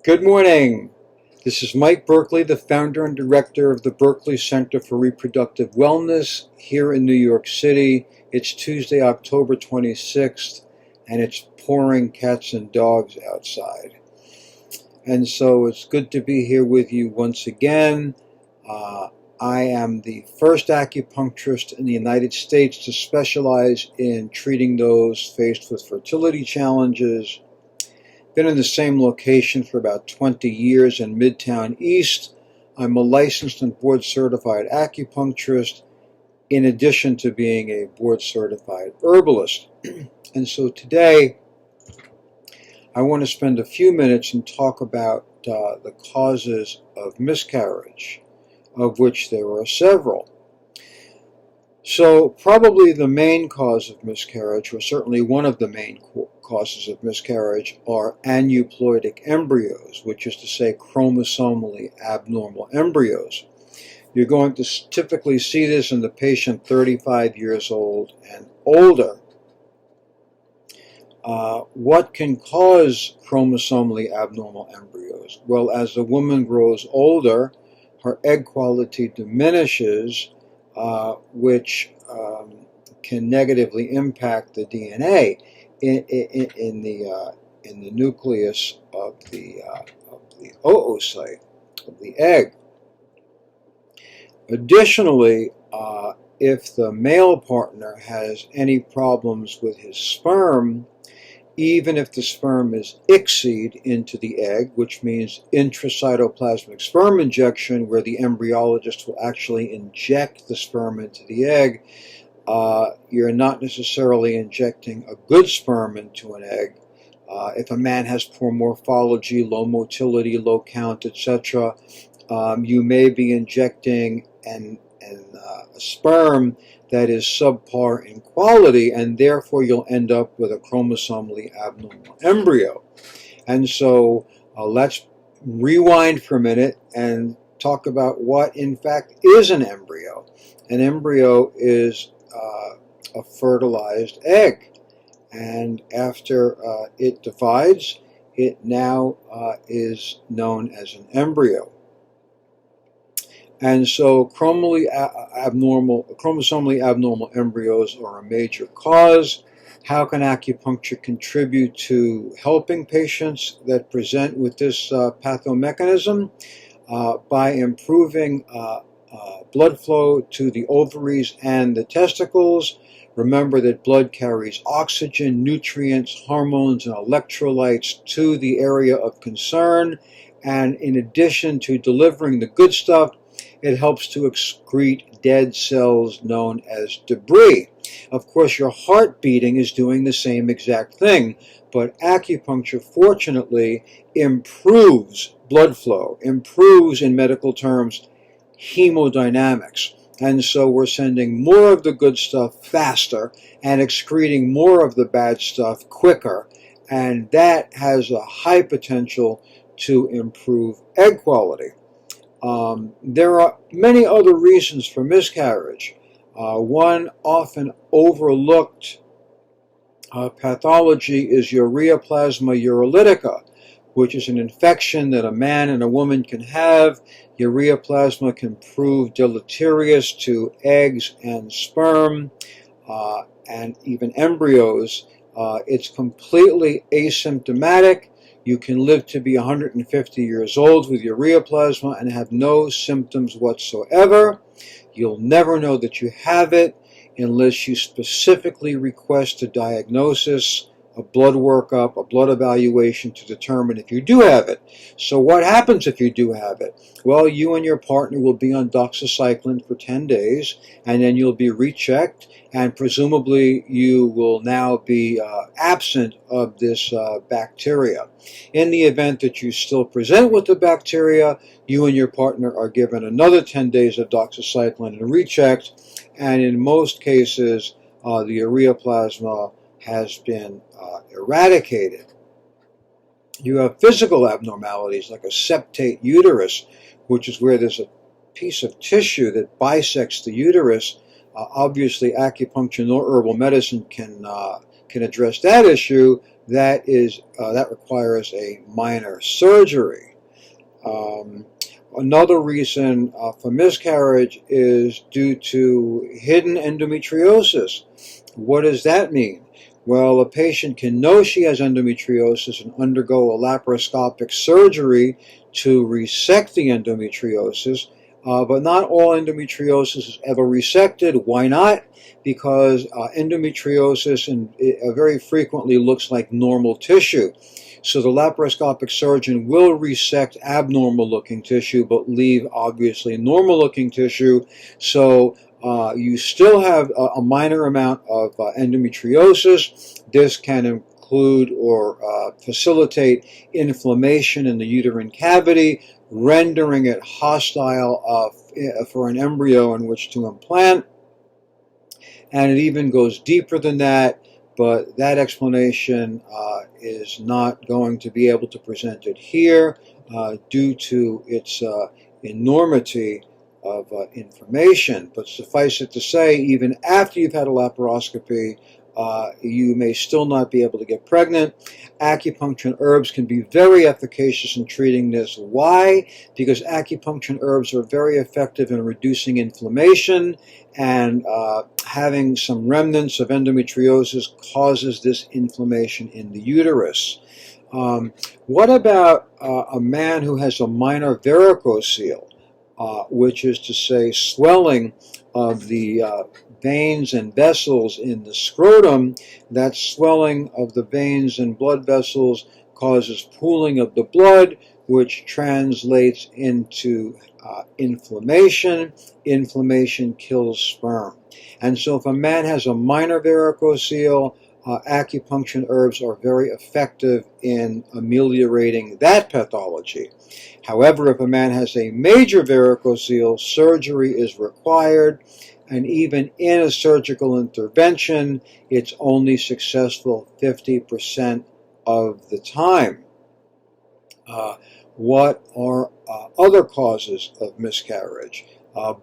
Good morning. This is Mike Berkeley, the founder and director of the Berkeley Center for Reproductive Wellness here in New York City. It's Tuesday, October 26th, and it's pouring cats and dogs outside. And so it's good to be here with you once again. I am the first acupuncturist in the United States to specialize in treating those faced with fertility challenges. Been in the same location for about 20 years in Midtown East. I'm a licensed and board-certified acupuncturist in addition to being a board-certified herbalist. And so today I want to spend a few minutes and talk about the causes of miscarriage, of which there are several. So probably the main cause of miscarriage, or certainly one of the main causes of miscarriage, are aneuploidic embryos, which is to say chromosomally abnormal embryos. You're going to typically see this in the patient 35 years old and older. What can cause chromosomally abnormal embryos? Well, as the woman grows older, her egg quality diminishes, which can negatively impact the DNA in the nucleus of the oocyte of the egg. Additionally, if the male partner has any problems with his sperm, even if the sperm is ICSI'd into the egg, which means intracytoplasmic sperm injection, where the embryologist will actually inject the sperm into the egg, you're not necessarily injecting a good sperm into an egg. If a man has poor morphology, low motility, low count, etc., you may be injecting a sperm that is subpar in quality, and therefore you'll end up with a chromosomally abnormal embryo. And so let's rewind for a minute and talk about what in fact is an embryo. An embryo is a fertilized egg, and after it divides, it now is known as an embryo. And so chromosomally abnormal embryos are a major cause. How can acupuncture contribute to helping patients that present with this pathomechanism? By improving blood flow to the ovaries and the testicles. Remember that blood carries oxygen, nutrients, hormones, and electrolytes to the area of concern. And in addition to delivering the good stuff, it helps to excrete dead cells known as debris. Of course, your heart beating is doing the same exact thing, but acupuncture, fortunately, improves blood flow, improves, in medical terms, hemodynamics. And so we're sending more of the good stuff faster and excreting more of the bad stuff quicker. And that has a high potential to improve egg quality. There are many other reasons for miscarriage. One often overlooked pathology is ureaplasma urolithica, which is an infection that a man and a woman can have. Ureaplasma can prove deleterious to eggs and sperm and even embryos. It's completely asymptomatic. You can live to be 150 years old with ureaplasma and have no symptoms whatsoever. You'll never know that you have it unless you specifically request a diagnosis, a blood workup, a blood evaluation to determine if you do have it. So what happens if you do have it? Well, you and your partner will be on doxycycline for 10 days, and then you'll be rechecked, and presumably you will now be absent of this bacteria. In the event that you still present with the bacteria, you and your partner are given another 10 days of doxycycline and rechecked, and in most cases, the ureaplasma has been eradicated. You have physical abnormalities like a septate uterus, which is where there's a piece of tissue that bisects the uterus. Obviously, acupuncture nor herbal medicine can address that issue, that requires a minor surgery. Another reason for miscarriage is due to hidden endometriosis. What does that mean? Well, a patient can know she has endometriosis and undergo a laparoscopic surgery to resect the endometriosis, but not all endometriosis is ever resected. Why not? Because endometriosis very frequently looks like normal tissue. So the laparoscopic surgeon will resect abnormal looking tissue but leave obviously normal looking tissue. So you still have a minor amount of endometriosis. This can include or facilitate inflammation in the uterine cavity, rendering it hostile for an embryo in which to implant. And it even goes deeper than that, but that explanation is not going to be able to present it here due to its enormity of information. But suffice it to say, even after you've had a laparoscopy, you may still not be able to get pregnant. Acupuncture and herbs can be very efficacious in treating this. Why? Because acupuncture and herbs are very effective in reducing inflammation, and having some remnants of endometriosis causes this inflammation in the uterus. What about a man who has a minor varicocele, which is to say swelling of the veins and vessels in the scrotum? That swelling of the veins and blood vessels causes pooling of the blood, which translates into inflammation. Inflammation kills sperm. And so if a man has a minor varicocele, acupuncture and herbs are very effective in ameliorating that pathology. However, if a man has a major varicocele, surgery is required, and even in a surgical intervention, it's only successful 50% of the time. What are other causes of miscarriage?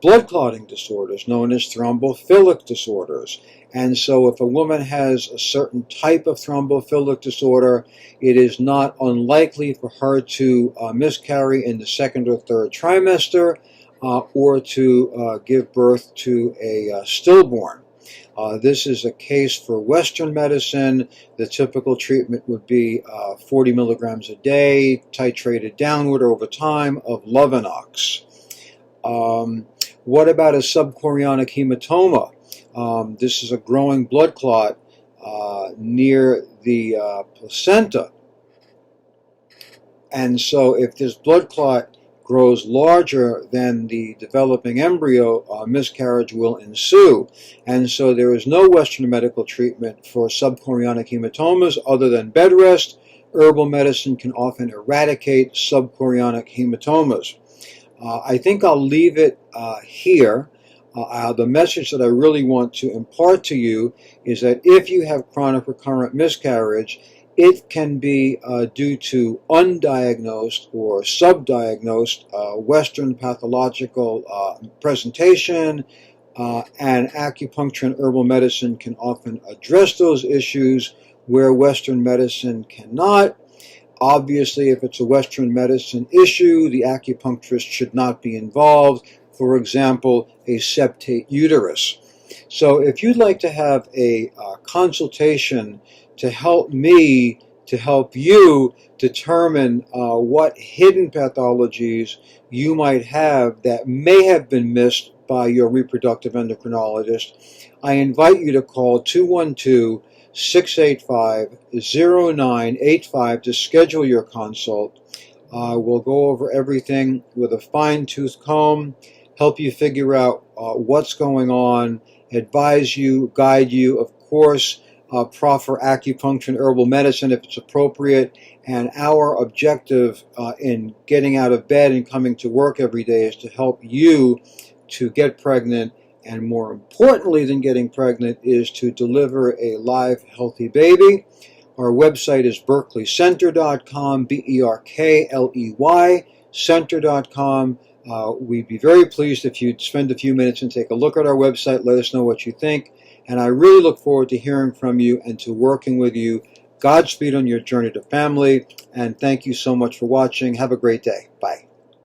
Blood clotting disorders known as thrombophilic disorders. And so if a woman has a certain type of thrombophilic disorder, it is not unlikely for her to miscarry in the second or third trimester or to give birth to a stillborn. This is a case for Western medicine. The typical treatment would be 40 milligrams a day, titrated downward over time, of Lovenox. What about a subchorionic hematoma? This is a growing blood clot near the placenta. And so if this blood clot grows larger than the developing embryo, miscarriage will ensue. And so there is no Western medical treatment for subchorionic hematomas other than bed rest. Herbal medicine can often eradicate subchorionic hematomas. I think I'll leave it here. The message that I really want to impart to you is that if you have chronic recurrent miscarriage, it can be due to undiagnosed or subdiagnosed Western pathological presentation, and acupuncture and herbal medicine can often address those issues where Western medicine cannot. Obviously, if it's a Western medicine issue, the acupuncturist should not be involved. For example, a septate uterus. So if you'd like to have a consultation to help me, to help you determine what hidden pathologies you might have that may have been missed by your reproductive endocrinologist, I invite you to call 212-685-0985 to schedule your consult. We'll go over everything with a fine-tooth comb, help you figure out what's going on, advise you, guide you, of course, proffer acupuncture and herbal medicine if it's appropriate. And our objective in getting out of bed and coming to work every day is to help you to get pregnant, and more importantly than getting pregnant is to deliver a live, healthy baby. Our website is berkleycenter.com, BERKLEY center.com. We'd be very pleased if you'd spend a few minutes and take a look at our website, let us know what you think, and I really look forward to hearing from you and to working with you. Godspeed on your journey to family, and thank you so much for watching. Have a great day. Bye.